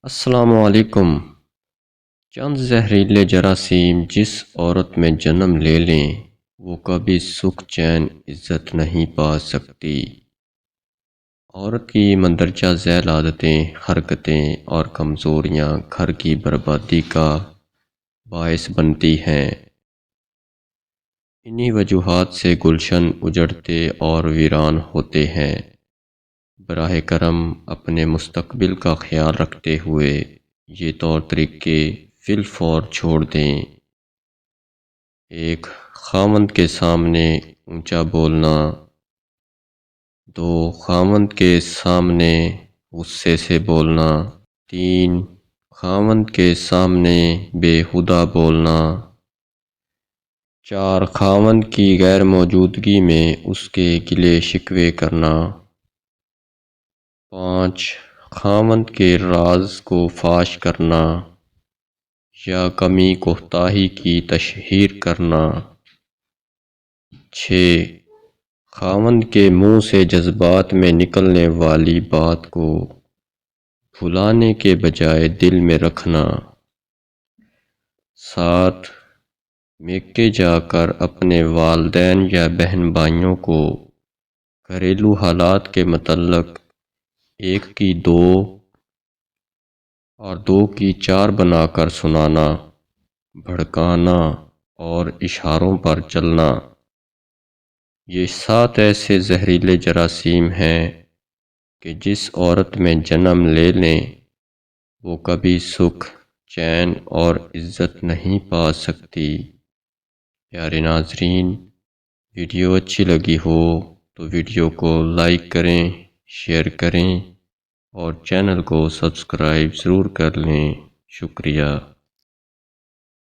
السلام علیکم۔ چند زہریلے جراثیم جس عورت میں جنم لے لیں وہ کبھی سکھ چین عزت نہیں پا سکتی۔ عورت کی مندرجہ ذیل عادتیں، حرکتیں اور کمزوریاں گھر کی بربادی کا باعث بنتی ہیں۔ انہی وجوہات سے گلشن اجڑتے اور ویران ہوتے ہیں۔ براہ کرم اپنے مستقبل کا خیال رکھتے ہوئے یہ طور طریقے فی الفور چھوڑ دیں۔ 1. خاوند کے سامنے اونچا بولنا۔ 2. خاوند کے سامنے غصے سے بولنا۔ 3. خاوند کے سامنے بے ہودہ بولنا۔ 4. خاوند کی غیر موجودگی میں اس کے گلے شکوے کرنا۔ 5. خاوند کے راز کو فاش کرنا یا کمی کوتاہی کی تشہیر کرنا۔ 6. خاوند کے منہ سے جذبات میں نکلنے والی بات کو بھلانے کے بجائے دل میں رکھنا۔ 7. میکے جا کر اپنے والدین یا بہن بھائیوں کو گھریلو حالات کے متعلق 1 کی 2 اور 2 کی 4 بنا کر سنانا، بھڑکانا اور اشاروں پر چلنا۔ یہ 7 ایسے زہریلے جراثیم ہیں کہ جس عورت میں جنم لے لیں وہ کبھی سکھ، چین اور عزت نہیں پا سکتی۔ پیارے ناظرین، ویڈیو اچھی لگی ہو تو ویڈیو کو لائک کریں، شیئر کریں اور چینل کو سبسکرائب ضرور کر لیں۔ شکریہ۔